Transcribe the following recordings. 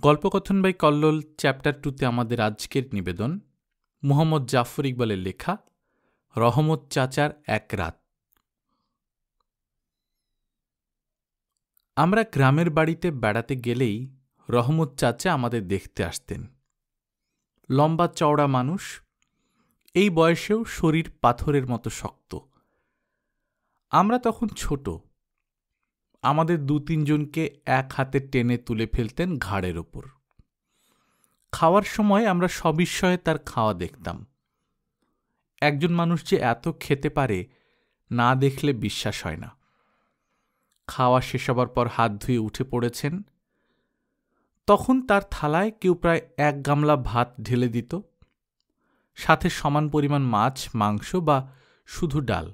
গল্পকথন by Kallol chapter 2-তে আমাদের আজকের নিবেদন মুহাম্মদ জাফর ইকবালের লেখা রহমত চাচার এক রাত। আমরা গ্রামের বাড়িতে বেড়াতে গেলেই রহমত চাচা আমাদের দেখতে আসতেন। লম্বা চওড়া মানুষ, এই বয়সেও শরীর পাথরের মতো শক্ত। আমরা তখন ছোট, আমাদের 2-3 জনকে এক হাতে টেনে তুলে ফেলতেন ঘাড়ের ওপর। খাওয়ার সময় আমরা সবিস্ময়ে তার খাওয়া দেখতাম। একজন মানুষ যে এত খেতে পারে না দেখলে বিশ্বাস হয় না। খাওয়া শেষ হবার পর হাত ধুয়ে উঠে পড়েছেন, তখন তার থালায় কেউ প্রায় 1 গামলা ভাত ঢেলে দিত, সাথে সমান পরিমাণ মাছ, মাংস বা শুধু ডাল।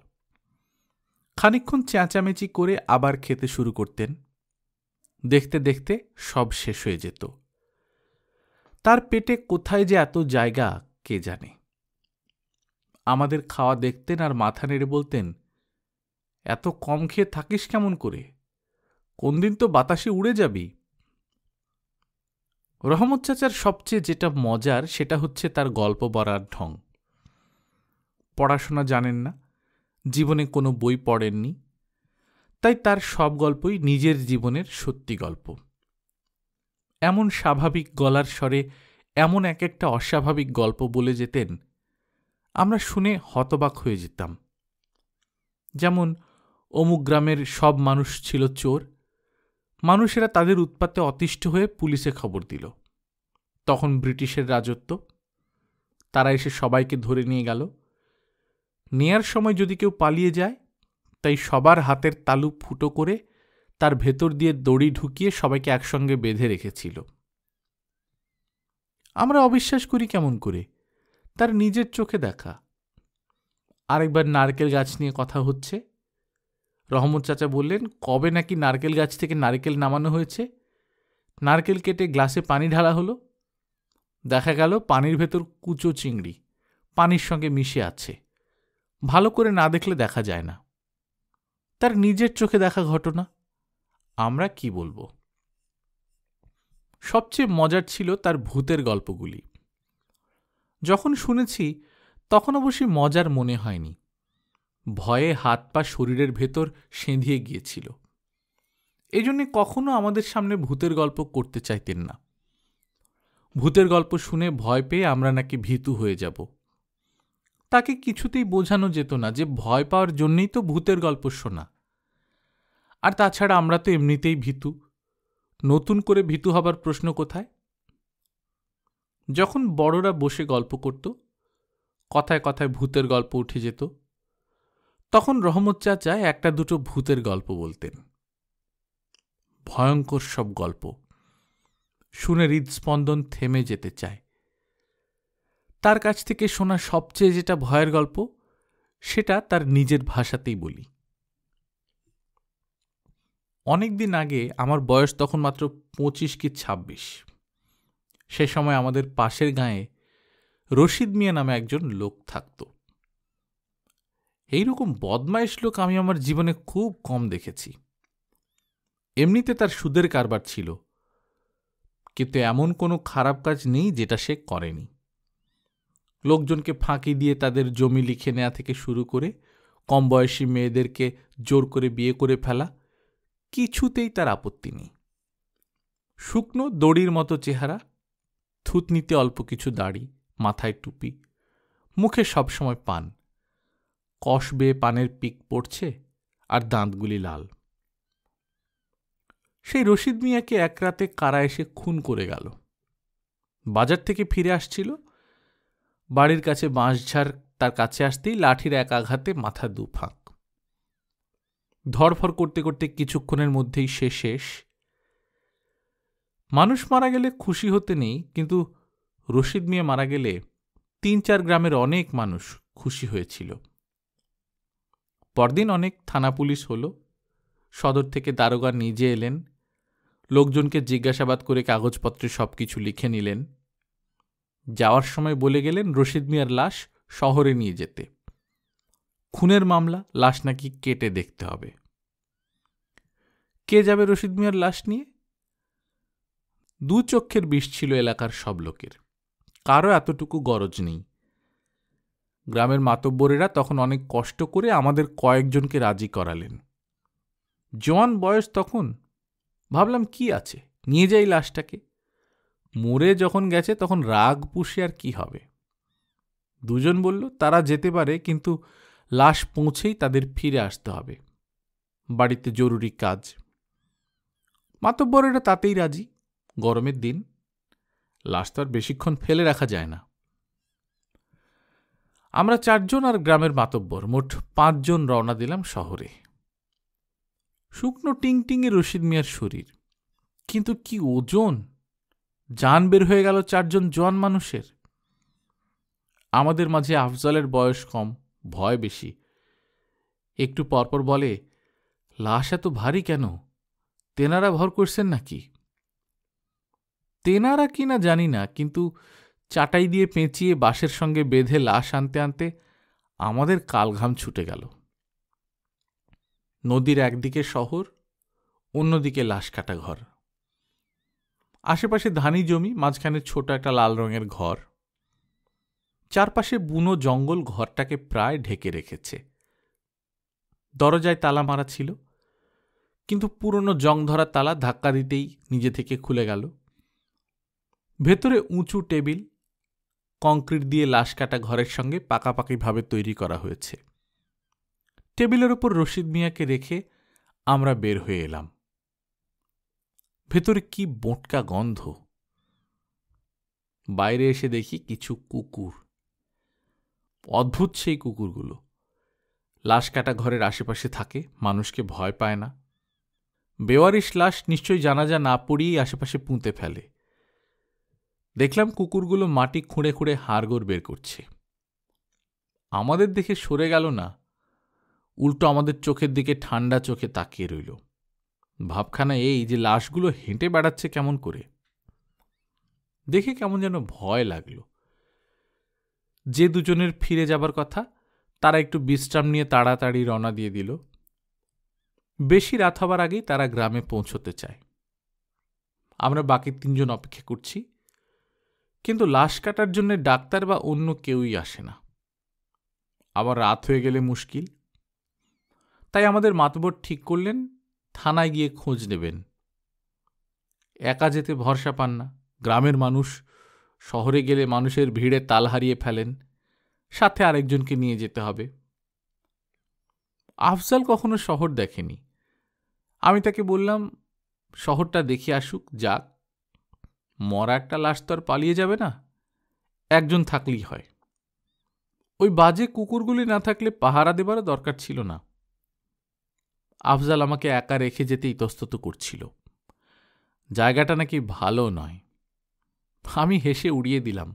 খানিকক্ষণ চেঁচামেচি করে আবার খেতে শুরু করতেন। দেখতে দেখতে সব শেষ হয়ে যেত। তার পেটে কোথায় যে এত জায়গা কে জানে। আমাদের খাওয়া দেখতেন আর মাথা নেড়ে বলতেন, এত কম খেয়ে থাকিস কেমন করে? কোন দিন তো বাতাসে উড়ে যাবি। রহমত চাচার সবচেয়ে যেটা মজার সেটা হচ্ছে তার গল্প বলার ঢং। পড়াশোনা জানেন না, জীবনে কোনো বই পড়েননি, তাই তার সব গল্পই নিজের জীবনের সত্যি গল্প। এমন স্বাভাবিক গলার স্বরে এমন এক একটা অস্বাভাবিক গল্প বলে যেতেন, আমরা শুনে হতবাক হয়ে যেতাম। যেমন অমুক গ্রামের সব মানুষ ছিল চোর, মানুষেরা তাদের উৎপাতে অতিষ্ঠ হয়ে পুলিশে খবর দিল। তখন ব্রিটিশের রাজত্ব, তারা এসে সবাইকে ধরে নিয়ে গেল। নেয়ার সময় যদি কেউ পালিয়ে যায়, তাই সবার হাতের তালু ফুটো করে তার ভেতর দিয়ে দড়ি ঢুকিয়ে সবাইকে একসঙ্গে বেঁধে রেখেছিল। আমরা অবিশ্বাস করি কেমন করে, তার নিজের চোখে দেখা। আরেকবার নারকেল গাছ নিয়ে কথা হচ্ছে। রহমত চাচা বললেন, কবে নাকি নারকেল গাছ থেকে নারকেল নামানো হয়েছে। নারকেল কেটে গ্লাসে পানি ঢালা হলো, দেখা গেল পানির ভেতর কুচো চিংড়ি পানির সঙ্গে মিশে আছে। ভালো করে না দেখলে দেখা যায় না। তার নিজের চোখে দেখা ঘটনা, আমরা কি বলবো। সবচেয়ে মজার ছিল তার ভূতের গল্পগুলি। যখন শুনেছি তখন অবশ্যই মজার মনে হয়নি, ভয়ে হাত পা শরীরের ভেতর সেঁধিয়ে গিয়েছিল। এই জন্যে কখনো আমাদের সামনে ভূতের গল্প করতে চাইতেন না। ভূতের গল্প শুনে ভয় পেয়ে আমরা নাকি ভীতু হয়ে যাব। তাকে কিছুতেই বোঝানো যেত না যে ভয় পাওয়ার জন্যই তো ভূতের গল্প শোনা। আর তাছাড়া আমরা তো এমনিতেই ভীতু, নতুন করে ভীতু হবার প্রশ্ন কোথায়। যখন বড়রা বসে গল্প করত, কথায় কথায় ভূতের গল্প উঠে যেত, তখন রহমত চাচা 1-2 ভূতের গল্প বলতেন। ভয়ঙ্কর সব গল্প, শুনে হৃদস্পন্দন থেমে যেতে চায়। তার কাছ থেকে শোনা সবচেয়ে যেটা ভয়ের গল্প, সেটা তার নিজের ভাষাতেই বলি। অনেকদিন আগে, আমার বয়স তখন মাত্র 25 কি 26, সে সময় আমাদের পাশের গাঁয়ে রশিদ মিয়া নামে একজন লোক থাকত। এইরকম বদমাইশ লোক আমি আমার জীবনে খুব কম দেখেছি। এমনিতে তার সুদের কারবার ছিল, কিন্তু এমন কোনো খারাপ কাজ নেই যেটা সে করেনি। লোকজনকে ফাঁকি দিয়ে তাদের জমি লিখে নেওয়া থেকে শুরু করে কম বয়সী মেয়েদেরকে জোর করে বিয়ে করে ফেলা, কিছুতেই তার আপত্তি নেই। শুকনো দড়ির মতো চেহারা, থুতনিতে অল্প কিছু দাড়ি, মাথায় টুপি, মুখে সবসময় পান, কষ বেয়ে পানের পিক পড়ছে আর দাঁতগুলি লাল। সেই রশিদ মিয়াকে এক রাতে কারা এসে খুন করে গেল। বাজার থেকে ফিরে আসছিল, বাড়ির কাছে বাঁশঝাড় তার কাছে আসতেই লাঠির এক আঘাতে মাথা 2 ফাঁক। ধরফর করতে করতে কিছুক্ষণের মধ্যেই সে শেষ। মানুষ মারা গেলে খুশি হতে নেই, কিন্তু রশিদ মিয়া মারা গেলে 3-4 গ্রামের অনেক মানুষ খুশি হয়েছিল। পরদিন অনেক থানা পুলিশ হলো, সদর থেকে দারোগা নিজে এলেন, লোকজনকে জিজ্ঞাসাবাদ করে কাগজপত্রে সবকিছু লিখে নিলেন। যাওয়ার সময় বলে গেলেন রশিদ মিয়ার লাশ শহরে নিয়ে যেতে। খুনের মামলা, লাশ নাকি কেটে দেখতে হবে। কে যাবে রশিদ মিয়ার লাশ নিয়ে? দু চক্ষের বিষ ছিল এলাকার সব লোকের, কারও এতটুকু গরজ নেই। গ্রামের মাতব্বরেরা তখন অনেক কষ্ট করে আমাদের কয়েকজনকে রাজি করালেন। জোয়ান বয়স তখন, ভাবলাম কি আছে, নিয়ে যাই লাশটাকে। মরে যখন গেছে তখন রাগ পুষে আর কি হবে। দুজন বলল তারা যেতে পারে, কিন্তু লাশ পৌঁছেই তাদের ফিরে আসতে হবে, বাড়িতে জরুরি কাজ। মাতব্বরেরা তাতেই রাজি। গরমের দিন, লাশ তো আর বেশিক্ষণ ফেলে রাখা যায় না। আমরা 4 জন আর গ্রামের মাতব্বর মোট 5 জন রওনা দিলাম শহরে। শুকনো টিংটিংয়ে রশিদ মিয়ার শরীর, কিন্তু কি ওজন! জান বের হয়ে গেল 4 জন জোয়ান মানুষের। আমাদের মাঝে আফজালের বয়স কম, ভয় বেশি। একটু পরপর বলে, লাশ এত ভারী কেন? তেনারা ভর করছেন নাকি? তেনারা কি না জানি না, কিন্তু চাটাই দিয়ে পেঁচিয়ে বাঁশের সঙ্গে বেঁধে লাশ আনতে আনতে আমাদের কালঘাম ছুটে গেল। নদীর একদিকে শহর, অন্যদিকে লাশ কাটা ঘর। আশেপাশে ধানি জমি, মাঝখানে ছোট একটা লাল রঙের ঘর। চারপাশে বুনো জঙ্গল ঘরটাকে প্রায় ঢেকে রেখেছে। দরজায় তালা মারা ছিল, কিন্তু পুরনো জং ধরা তালা ধাক্কা দিতেই নিজে থেকে খুলে গেল। ভেতরে উঁচু টেবিল, কংক্রিট দিয়ে লাশ কাটা ঘরের সঙ্গে পাকাপাকিভাবে তৈরি করা হয়েছে। টেবিলের ওপর রশিদ মিয়াকে রেখে আমরা বের হয়ে এলাম। ভেতরে কি বোটকা গন্ধ! বাইরে এসে দেখি কিছু কুকুর। অদ্ভুত সেই কুকুরগুলো। লাশ কাটা ঘরের আশেপাশে থাকে, মানুষকে ভয় পায় না। বেওয়ারিশ লাশ নিশ্চয়ই জানাজা না পড়িয়েই আশেপাশে পুঁতে ফেলে। দেখলাম কুকুরগুলো মাটি খুঁড়ে খুঁড়ে হাড়গোড় বের করছে। আমাদের দেখে সরে গেল না, উল্টো আমাদের চোখের দিকে ঠান্ডা চোখে তাকিয়ে রইল। ভাবখানা এই যে লাশগুলো হেঁটে বেড়াচ্ছে কেমন করে। দেখে কেমন যেন ভয় লাগল। যে দুজনের ফিরে যাবার কথা, তারা একটু বিশ্রাম নিয়ে তাড়াতাড়ি রওনা দিয়ে দিল। বেশি রাত হবার আগেই তারা গ্রামে পৌঁছতে চায়। আমরা বাকি 3 জন অপেক্ষা করছি, কিন্তু লাশ কাটার জন্য ডাক্তার বা অন্য কেউই আসে না। আবার রাত হয়ে গেলে মুশকিল। তাই আমাদের মাতবর ঠিক করলেন থানায় গিয়ে খোঁজ নেবেন। একা যেতে ভরসা পান না। গ্রামের মানুষ, শহরে গেলে মানুষের ভিড়ে তাল হারিয়ে ফেলেন, সাথে আরেকজনকে নিয়ে যেতে হবে। আফজাল কখনো শহর দেখেনি। আমি তাকে বললাম শহরটা দেখে আসুক, যাক। মরা একটা লাশ তো আর পালিয়ে যাবে না, একজন থাকলেই হয়। ওই বাজে কুকুরগুলি না থাকলে পাহারা দেবারও দরকার ছিল না। আফজাল আমাকে একা রেখে যেতে ইতস্তত করছিল। জায়গাটা নাকি ভালো নয়। আমি হেসে উড়িয়ে দিলাম।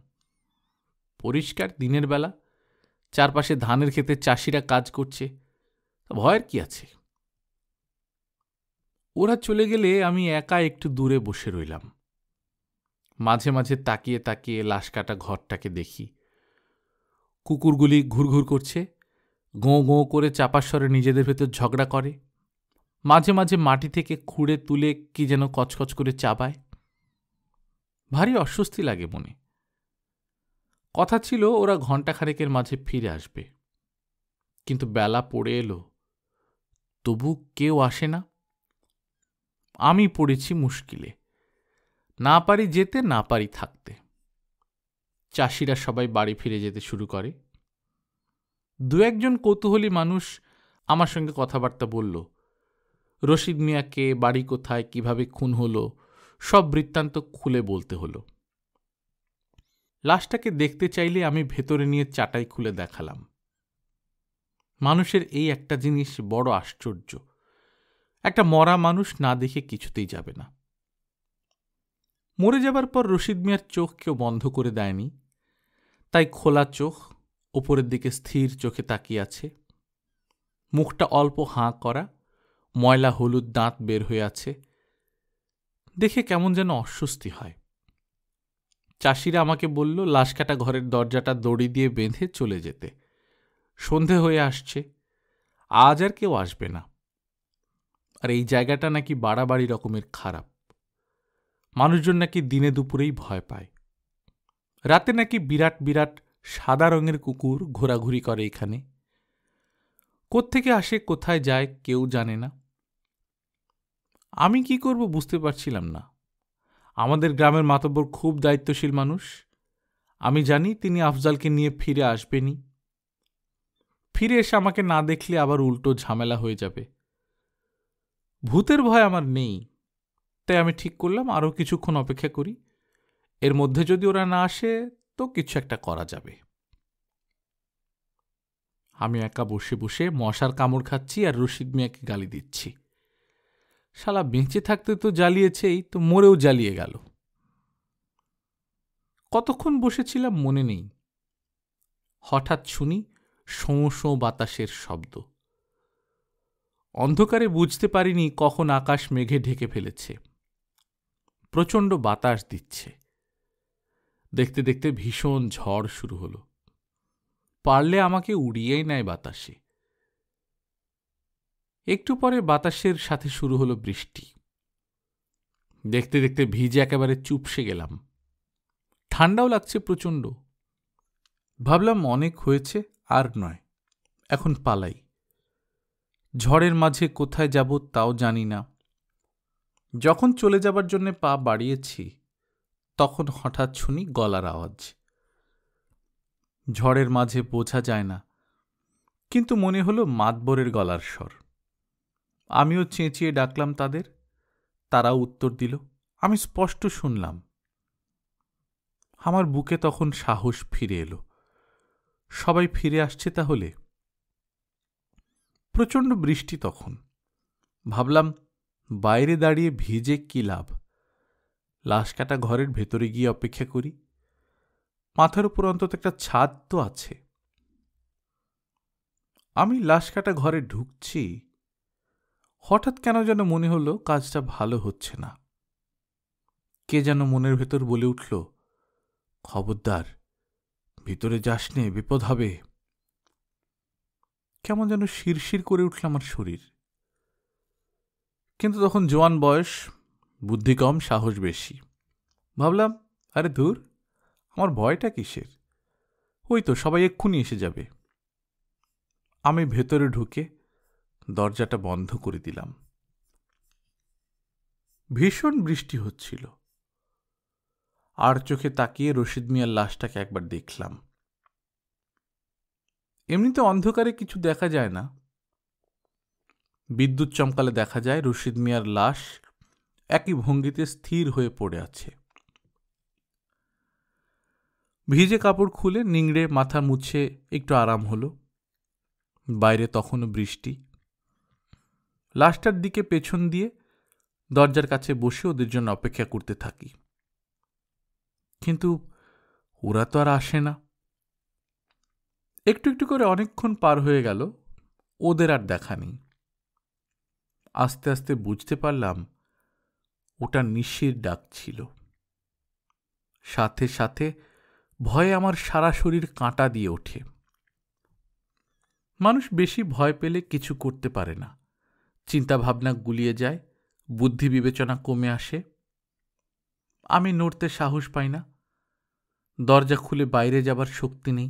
পরিষ্কার দিনের বেলা, চারপাশে ধানের ক্ষেতে চাষিরা কাজ করছে, ভয়ের কি আছে? ওরা চলে গেলে আমি একা একটু দূরে বসে রইলাম। মাঝে মাঝে তাকিয়ে তাকিয়ে লাশ কাটা ঘরটাকে দেখি। কুকুরগুলি ঘুরঘুর করছে, গোঁ গোঁ করে চাপার স্বরে নিজেদের ভেতর ঝগড়া করে। মাঝে মাঝে মাটি থেকে খুঁড়ে তুলে কি যেন কচকচ করে চাবায়। ভারী অস্বস্তি লাগে মনে। কথা ছিল ওরা ঘণ্টাখানেকের মাঝে ফিরে আসবে, কিন্তু বেলা পড়ে এলো, তবু কেউ আসে না। আমি পড়েছি মুশকিলে, না পারি যেতে, না পারি থাকতে। চাষিরা সবাই বাড়ি ফিরে যেতে শুরু করে। 2-1 জন কৌতূহলী মানুষ আমার সঙ্গে কথাবার্তা বলল। রশিদ মিয়াকে, বাড়ি কোথায়, কিভাবে খুন হলো, সব বৃত্তান্ত খুলে বলতে হলো। লাশটাকে দেখতে চাইলে আমি ভেতরে নিয়ে চাটাই খুলে দেখালাম। মানুষের এই একটা জিনিস বড় আশ্চর্য, একটা মরা মানুষ না দেখে কিছুতেই যাবে না। মরে যাবার পর রশিদ মিয়ার চোখ কেউ বন্ধ করে দেয়নি, তাই খোলা চোখ, ওপরের দিকে স্থির চোখে তাকিয়ে আছে। মুখটা অল্প হাঁ করা, ময়লা হলুদ দাঁত বের হয়ে আছে। দেখে কেমন যেন অস্বস্তি হয়। চাষিরা আমাকে বলল লাশ কাটা ঘরের দরজাটা দড়ি দিয়ে বেঁধে চলে যেতে, সন্ধে হয়ে আসছে, আজ আর কেউ আসবে না। আর এই জায়গাটা নাকি বাড়াবাড়ি রকমের খারাপ। মানুষজন নাকি দিনে দুপুরেই ভয় পায়। রাতে নাকি বিরাট বিরাট সাদা রঙের কুকুর ঘোরাঘুরি করে এখানে। কোত্থেকে আসে কোথায় যায় কেউ জানে না। আমি কি করব বুঝতে পারছিলাম না। আমাদের গ্রামের মাতব্বর খুব দায়িত্বশীল মানুষ। আমি জানি তিনি আফজালকে নিয়ে ফিরে আসবেনই। ফিরে এসে আমাকে না দেখলে আবার উল্টো ঝামেলা হয়ে যাবে। ভূতের ভয় আমার নেই, তাই আমি ঠিক করলাম আরও কিছুক্ষণ অপেক্ষা করি। এর মধ্যে যদি ওরা না আসে তো কিছু একটা করা যাবে। আমি একা বসে বসে মশার কামড় খাচ্ছি আর রশিদ মিয়াকে গালি দিচ্ছি। শালা বেঁচে থাকতে তো জ্বালিয়েছেই, তো মরেও জ্বালিয়ে গেল। কতক্ষণ বসেছিলাম মনে নেই। হঠাৎ শুনি শোঁ শোঁ বাতাসের শব্দ। অন্ধকারে বুঝতে পারিনি কখন আকাশ মেঘে ঢেকে ফেলেছে। প্রচণ্ড বাতাস দিচ্ছে। দেখতে দেখতে ভীষণ ঝড় শুরু হলো। পারলে আমাকে উড়িয়েই নেয় বাতাসে। একটু পরে বাতাসের সাথে শুরু হলো বৃষ্টি। দেখতে দেখতে ভিজে একেবারে চুপসে গেলাম। ঠান্ডাও লাগছে প্রচণ্ড। ভাবলাম অনেক হয়েছে, আর নয়, এখন পালাই। ঝড়ের মাঝে কোথায় যাব তাও জানি না। যখন চলে যাবার জন্যে পা বাড়িয়েছি তখন হঠাৎ শুনি গলার আওয়াজ। ঝড়ের মাঝে বোঝা যায় না, কিন্তু মনে হলো মাতবরের গলার স্বর। আমিও চেঁচিয়ে ডাকলাম তাদের, তারাও উত্তর দিল। আমি স্পষ্ট শুনলাম। আমার বুকে তখন সাহস ফিরে এলো। সবাই ফিরে আসছে তাহলে। প্রচণ্ড বৃষ্টি তখন। ভাবলাম বাইরে দাঁড়িয়ে ভিজে কি লাভ, লাশ কাটা ঘরের ভেতরে গিয়ে অপেক্ষা করি। মাথার উপর অন্তত একটা ছাদ তো আছে। আমি লাশ কাটা ঘরে ঢুকছি, হঠাৎ কেন যেন মনে হলো কাজটা ভালো হচ্ছে না। কে যেন মনের ভেতর বলে উঠল, খবরদার, ভিতরে যাস নে, বিপদ হবে। কেমন যেন শিরশির করে উঠল আমার শরীর। কিন্তু তখন জোয়ান বয়স, বুদ্ধি কম, সাহস বেশি। ভাবলাম, আরে ধুর, আমার ভয়টা কিসের? ওই তো সবাই এক্ষুনি এসে যাবে। আমি ভেতরে ঢুকে দরজাটা বন্ধ করে দিলাম। ভীষণ বৃষ্টি হচ্ছিল। আর চোখে তাকিয়ে রশিদ মিয়ার লাশটাকে একবার দেখলাম। এমনিতে অন্ধকারে কিছু দেখা যায় না। বিদ্যুৎ চমকালে দেখা যায় রশিদ মিয়ার লাশ একই ভঙ্গিতে স্থির হয়ে পড়ে আছে। ভিজে কাপড় খুলে নিংড়ে মাথা মুছে একটু আরাম হলো। বাইরে তখনও বৃষ্টি। লাশটার দিকে পেছন দিয়ে দরজার কাছে বসে ওদের জন্য অপেক্ষা করতে থাকি। কিন্তু ওরা তো আর আসে না। একটু একটু করে অনেকক্ষণ পার হয়ে গেল, ওদের আর দেখা নেই। আস্তে আস্তে বুঝতে পারলাম ওটা নিশির ডাক ছিল। সাথে সাথে ভয়ে আমার সারা শরীর কাঁটা দিয়ে ওঠে। মানুষ বেশি ভয় পেলে কিছু করতে পারে না, চিন্তাভাবনা গুলিয়ে যায়, বুদ্ধি বিবেচনা কমে আসে। আমি নড়তে সাহস পাই না, দরজা খুলে বাইরে যাবার শক্তি নেই।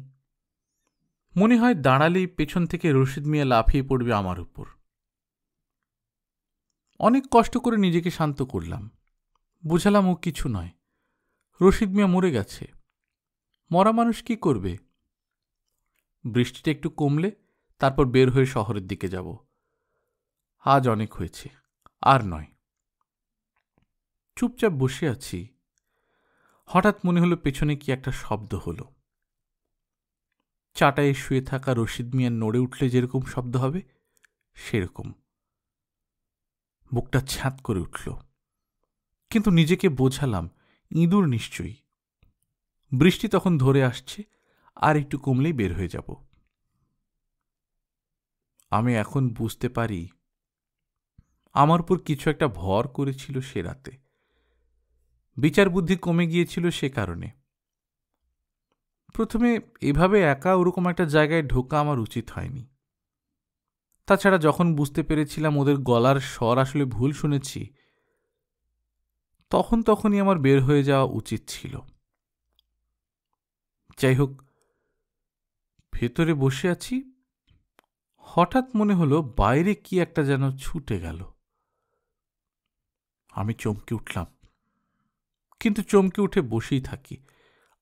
মনে হয় দাঁড়ালেই পেছন থেকে রশিদ মিয়া লাফিয়ে পড়বে আমার উপর। অনেক কষ্ট করে নিজেকে শান্ত করলাম। বুঝালাম ও কিছু নয়, রশিদ মিয়া মরে গেছে। মরা মানুষ কি করবে? বৃষ্টিটা একটু কমলে তারপর বের হয়ে শহরের দিকে যাব। আজ অনেক হয়েছে, আর নয়। চুপচাপ বসে আছি। হঠাৎ মনে হলো পেছনে কি একটা শব্দ হলো। চাটায়ে শুয়ে থাকা রশিদ মিয়া নড়ে উঠলে যেরকম শব্দ হবে সেরকম। বুকটা ছ্যাঁত করে উঠল, কিন্তু নিজেকে বোঝালাম ইঁদুর নিশ্চয়ই। বৃষ্টি তখন ধরে আসছে, আর একটু কমলেই বের হয়ে যাব। আমি এখন বুঝতে পারি আমার উপর কিছু একটা ভর করেছিল সে রাতে। বিচার বুদ্ধি কমে গিয়েছিল সে কারণে। প্রথমে এভাবে একা ওরকম একটা জায়গায় ঢোকা আমার উচিত হয়নি। তাছাড়া যখন বুঝতে পেরেছিলাম ওদের গলার স্বর আসলে ভুল শুনেছি, তখনই আমার বের হয়ে যাওয়া উচিত ছিল। যাই হোক, ভেতরে বসে আছি, হঠাৎ মনে হলো বাইরে কি একটা যেন ছুটে গেল। আমি চমকে উঠলাম, কিন্তু চমকে উঠে বসেই থাকি,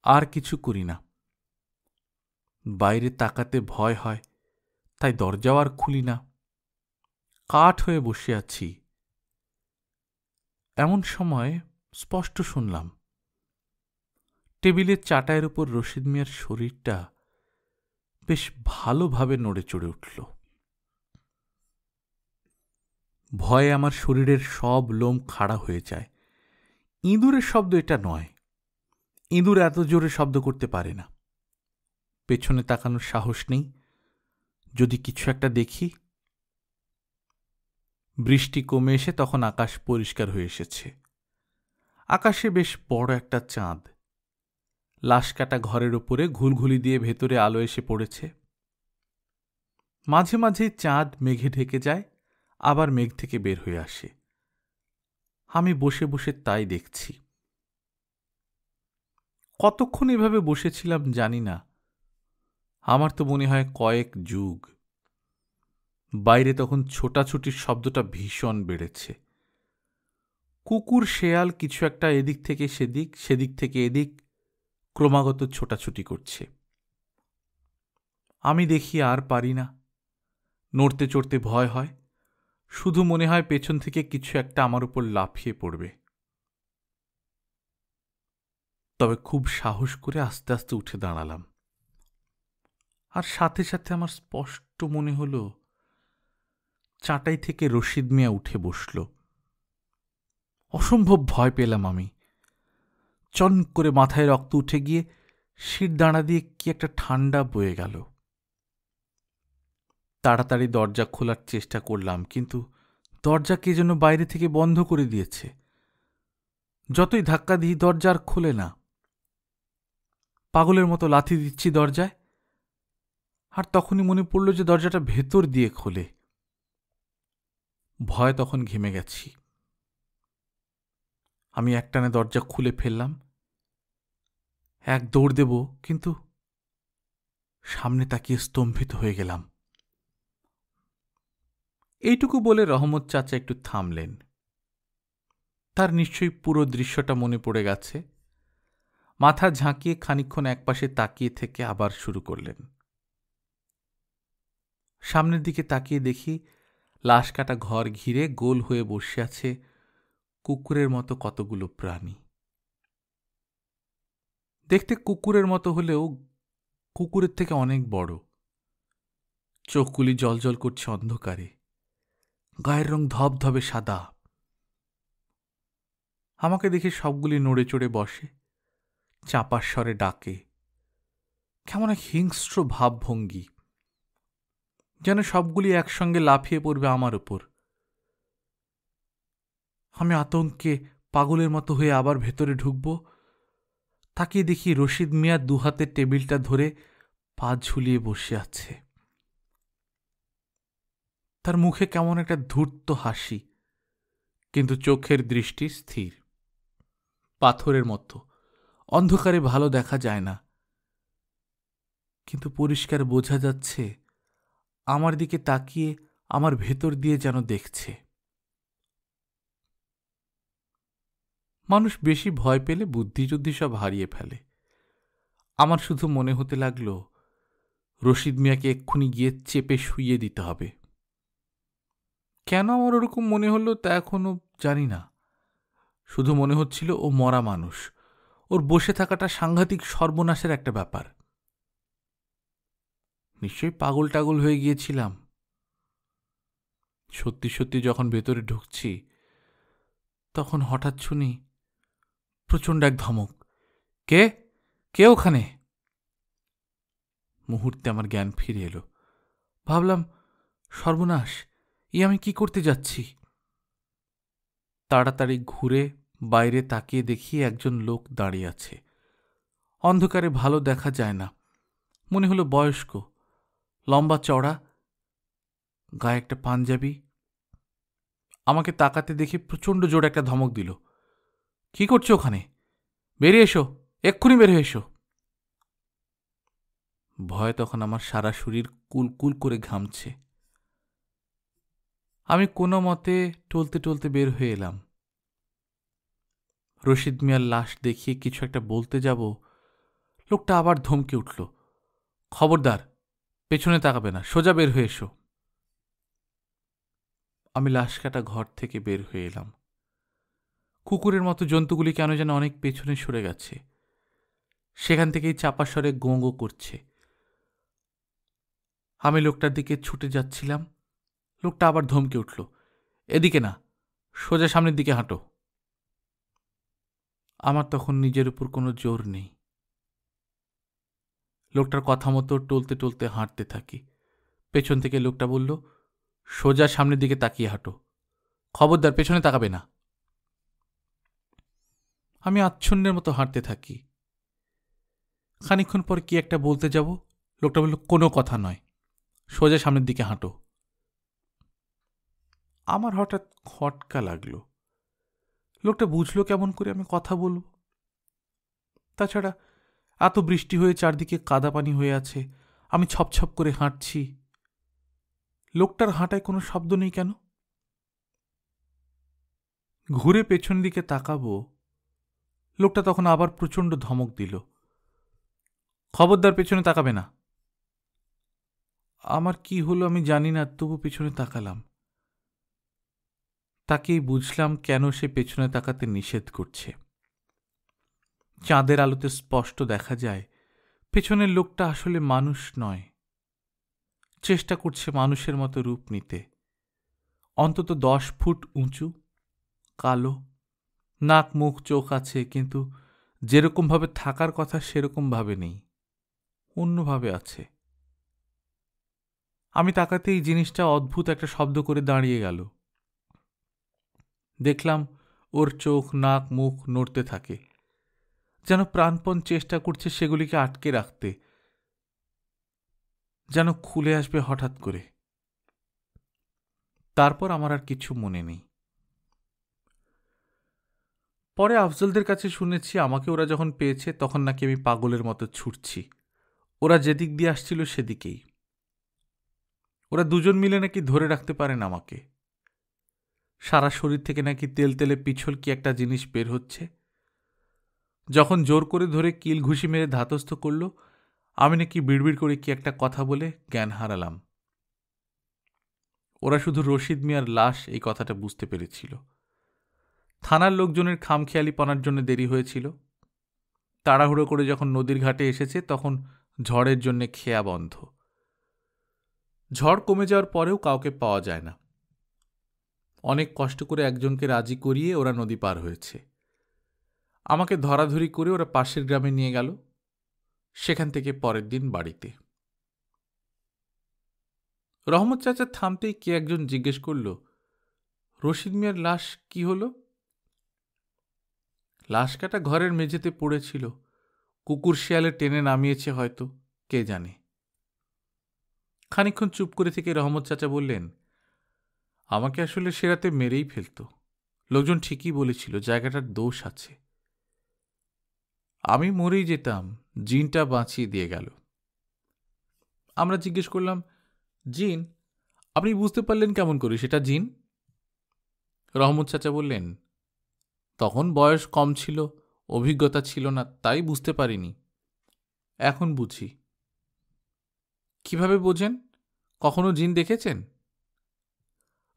আর কিছু করি না। বাইরে তাকাতে ভয় হয়, তাই দরজাও আর খুলি না, কাঠ হয়ে বসে আছি। এমন সময় স্পষ্ট শুনলাম টেবিলের চাটাইয়ের উপর রশিদ মিয়ার শরীরটা বেশ ভালোভাবে নড়ে চড়ে উঠল। ভয়ে আমার শরীরের সব লোম খাড়া হয়ে যায়। ইঁদুরের শব্দ এটা নয়, ইঁদুর এত জোরে শব্দ করতে পারে না। পেছনে তাকানোর সাহস নেই, যদি কিছু একটা দেখি। বৃষ্টি কমে এসে তখন আকাশ পরিষ্কার হয়ে এসেছে। আকাশে বেশ বড় একটা চাঁদ। লাশ কাটা ঘরের উপরে ঘুলঘুলি দিয়ে ভেতরে আলো এসে পড়েছে। মাঝে মাঝে চাঁদ মেঘে ঢেকে যায়, আবার মেঘ থেকে বের হয়ে আসে। আমি বসে বসে তাই দেখছি। কতক্ষণ এভাবে বসেছিলাম জানি না, আমার তো মনে হয় কয়েক যুগ। বাইরে তখন ছোটাছুটির শব্দটা ভীষণ বেড়েছে। কুকুর শেয়াল কিছু একটা এদিক থেকে সেদিক, সেদিক থেকে এদিক ক্রমাগত ছোটাছুটি করছে। আমি দেখি আর পারি না, নড়তে চড়তে ভয় হয়, শুধু মনে হয় পেছন থেকে কিছু একটা আমার উপর লাফিয়ে পড়বে। তবে খুব সাহস করে আস্তে আস্তে উঠে দাঁড়ালাম, আর সাথে সাথে আমার স্পষ্ট মনে হলো চাটাই থেকে রশিদ মিয়া উঠে বসল। অসম্ভব ভয় পেলাম আমি। চন করে মাথায় রক্ত উঠে গিয়ে শির দাঁড়া দিয়ে কি একটা ঠান্ডা বয়ে গেল। তাড়াতাড়ি দরজা খোলার চেষ্টা করলাম, কিন্তু দরজা কে যেন বাইরে থেকে বন্ধ করে দিয়েছে। যতই ধাক্কা দিই দরজা আর খোলে না। পাগলের মতো লাথি দিচ্ছি দরজায়, আর তখনই মনে পড়ল যে দরজাটা ভেতর দিয়ে খোলে। ভয় তখন ঘেমে গেছি। আমি একটানে দরজা খুলে ফেললাম, এক দৌড় দেব, কিন্তু সামনে তাকিয়ে স্তম্ভিত হয়ে গেলাম। এইটুকু বলে রহমত চাচা একটু থামলেন। তার নিশ্চয়ই পুরো দৃশ্যটা মনে পড়ে গেছে। মাথা ঝাঁকিয়ে খানিকক্ষণ একপাশে তাকিয়ে থেকে আবার শুরু করলেন। সামনের দিকে তাকিয়ে দেখি লাশ কাটা ঘর ঘিরে গোল হয়ে বসে আছে কুকুরের মতো কতগুলো প্রাণী। দেখতে কুকুরের মতো হলেও কুকুরের থেকে অনেক বড়। চোখগুলি জ্বলজ্বল করছে অন্ধকারে, গায়ের রং ধবধবে সাদা। আমাকে দেখে সবগুলি নড়ে চড়ে বসে, চাপার স্বরে ডাকে, কেমন এক হিংস্র ভাবভঙ্গি, যেন সবগুলি একসঙ্গে লাফিয়ে পড়বে আমার উপর। আমি আতঙ্কে পাগলের মতো হয়ে আবার ভেতরে ঢুকব। তাকিয়ে দেখি রশিদ মিয়া দুহাতে টেবিলটা ধরে পা ঝুলিয়ে বসে আছে। তার মুখে কেমন একটা ধূর্ত হাসি, কিন্তু চোখের দৃষ্টি স্থির, পাথরের মতো। অন্ধকারে ভালো দেখা যায় না, কিন্তু পরিষ্কার বোঝা যাচ্ছে আমার দিকে তাকিয়ে আমার ভেতর দিয়ে যেন দেখছে। মানুষ বেশি ভয় পেলে বুদ্ধিযুদ্ধি সব হারিয়ে ফেলে। আমার শুধু মনে হতে লাগল রশিদ মিয়াকে এক্ষুনি গিয়ে চেপে শুইয়ে দিতে হবে। কেন আমার ওরকম মনে হলো তা এখনো জানি না। শুধু মনে হচ্ছিল ও মরা মানুষ, ওর বসে থাকাটা সাংঘাতিক সর্বনাশের একটা ব্যাপার। নিশ্চয়ই পাগল টাগল হয়ে গিয়েছিলাম। সত্যি সত্যি যখন ভেতরে ঢুকছি তখন হঠাৎ শুনি প্রচণ্ড এক ধমক, কে কে ওখানে? মুহূর্তে আমার জ্ঞান ফিরে এলো। ভাবলাম, সর্বনাশ, আমি কি করতে যাচ্ছি? তাড়াতাড়ি ঘুরে বাইরে তাকিয়ে দেখি একজন লোক দাঁড়িয়ে আছে। অন্ধকারে ভালো দেখা যায় না, মনে হলো বয়স্ক, লম্বা চওড়া, গায়ে একটা পাঞ্জাবি। আমাকে তাকাতে দেখে প্রচণ্ড জোরে একটা ধমক দিল। কি করছো ওখানে? বেরিয়ে এসো, এক্ষুনি বের হয়ে এসো। ভয় তখন আমার সারা শরীর কুলকুল করে ঘামছে। আমি কোনো মতে টলতে টলতে বের হয়ে এলাম। রশিদ মিয়ার লাশ দেখিয়ে কিছু একটা বলতে যাব, লোকটা আবার ধমকে উঠল, খবরদার, পেছনে তাকাবে না, সোজা বের হয়ে এসো। আমি লাশ কাটা ঘর থেকে বের হয়ে এলাম। কুকুরের মতো জন্তুগুলি কেন যেন অনেক পেছনে সরে গেছে। সেখান থেকেই চাপা স্বরে গোঁ গোঁ করছে। আমি লোকটার দিকে ছুটে যাচ্ছিলাম। লোকটা আবার ধমকে উঠল, এদিকে না, সোজা সামনের দিকে হাঁটো। আমার তখন নিজের উপর কোনো জোর নেই। লোকটার কথা মতো টলতে টলতে হাঁটতে থাকি। পেছন থেকে লোকটা বলল, সোজা সামনের দিকে তাকিয়ে হাঁটো, খবরদার পেছনে তাকাবে না। আমি আচ্ছন্নের মতো হাঁটতে থাকি। খানিকক্ষণ পর কি একটা বলতে যাব, লোকটা বলল, কোনো কথা নয়, সোজা সামনের দিকে হাঁটো। আমার হঠাৎ খটকা লাগলো। লোকটা বুঝলো কেমন করে আমি কথা বলব? তাছাড়া এত বৃষ্টি হয়ে চারদিকে কাদা পানি হয়ে আছে, আমি ছপছপ করে হাঁটছি, লোকটার হাঁটায় কোনো শব্দ নেই কেন? ঘুরে পেছন দিকে তাকাবো, লোকটা তখন আবার প্রচণ্ড ধমক দিল, খবরদার পেছনে তাকাবে না। আমার কি হলো আমি জানি না, তবু পেছনে তাকালাম। তাকেই বুঝলাম কেন সে পেছনে তাকাতে নিষেধ করছে। চাঁদের আলোতে স্পষ্ট দেখা যায় পেছনের লোকটা আসলে মানুষ নয়, চেষ্টা করছে মানুষের মতো রূপ নিতে। অন্তত 10 ফুট উঁচু, কালো, নাক মুখ চোখ আছে, কিন্তু যেরকমভাবে থাকার কথা সেরকমভাবে নেই, অন্যভাবে আছে। আমি তাকাতেই জিনিসটা অদ্ভুত একটা শব্দ করে দাঁড়িয়ে গেল। দেখলাম ওর চোখ নাক মুখ নড়তে থাকে, যেন প্রাণপণ চেষ্টা করছে সেগুলিকে আটকে রাখতে, যেন খুলে আসবে হঠাৎ করে। তারপর আমার আর কিছু মনে নেই। পরে আফজলদের কাছে শুনেছি আমাকে ওরা যখন পেয়েছে তখন নাকি আমি পাগলের মতো ছুটছি, ওরা যেদিক দিয়ে আসছিল সেদিকেই। ওরা দুজন মিলে নাকি ধরে রাখতে পারেন আমাকে। সারা শরীর থেকে নাকি তেলতেলে পিছল কি একটা জিনিস বের হচ্ছে। যখন জোর করে ধরে কিল ঘুষি মেরে ধাতস্থ করল, আমি নাকি বিড়বিড় করে কি একটা কথা বলে জ্ঞান হারালাম। ওরা শুধু রশিদ মিয়ার লাশ এই কথাটা বুঝতে পেরেছিল। থানার লোকজনের খামখেয়ালিপনার জন্য দেরি হয়েছিল। তাড়াহুড়ো করে যখন নদীর ঘাটে এসেছে তখন ঝড়ের জন্য খেয়া বন্ধ। ঝড় কমে যাওয়ার পরেও কাউকে পাওয়া যায় না। অনেক কষ্ট করে একজনকে রাজি করিয়ে ওরা নদী পার হয়েছে। আমাকে ধরাধরি করে ওরা পাশের গ্রামে নিয়ে গেল, সেখান থেকে পরের দিন বাড়িতে। রহমত চাচা থামতেই কে একজন জিজ্ঞেস করল, রশিদ মিয়ার লাশ কি হলো? লাশ কাটা ঘরের মেঝেতে পড়েছিল, কুকুর শিয়ালে টেনে নামিয়েছে হয়তো, কে জানে। খানিকক্ষণ চুপ করে থেকে রহমত চাচা বললেন, আমাকে আসলে সে রাতে মেরেই ফেলত। লোকজন ঠিকই বলেছিল জায়গাটার দোষ আছে। আমি মরেই যেতাম, জিনটা বাঁচিয়ে দিয়ে গেল। আমরা জিজ্ঞেস করলাম, জিন? আপনি বুঝতে পারলেন কেমন করে সেটা জিন? রহমত চাচা বললেন, তখন বয়স কম ছিল, অভিজ্ঞতা ছিল না, তাই বুঝতে পারিনি। এখন বুঝি। কিভাবে বোঝেন? কখনো জিন দেখেছেন?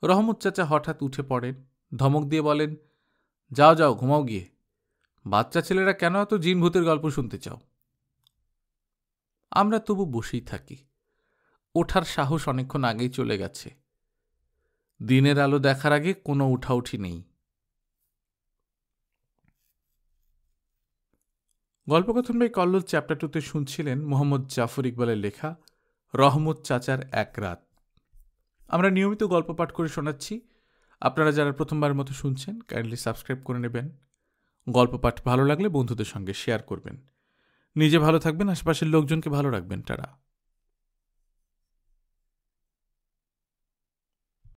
রহমত চাচা হঠাৎ উঠে পড়েন, ধমক দিয়ে বলেন, যাও যাও, ঘুমাও গিয়ে। বাচ্চা ছেলেরা কেন এত জিন ভূতের গল্প শুনতে চাও? আমরা তবু বসেই থাকি। ওঠার সাহস অনেকক্ষণ আগেই চলে গেছে। দিনের আলো দেখার আগে কোনো উঠাউঠি নেই। গল্পকথন বাই কল্লোল চ্যাপ্টার 2-তে শুনছিলেন মোহাম্মদ জাফর ইকবালের লেখা রহমত চাচার এক রাত। আমরা নিয়মিত গল্প পাঠ করে শোনাচ্ছি। আপনারা যারা প্রথমবার মতো শুনছেন কাইন্ডলি সাবস্ক্রাইব করে নেবেন। গল্প পাঠ ভালো লাগলে বন্ধুদের সঙ্গে শেয়ার করবেন। নিজে ভালো থাকবেন, আশেপাশের লোকজনকে ভালো রাখবেন। টাটা।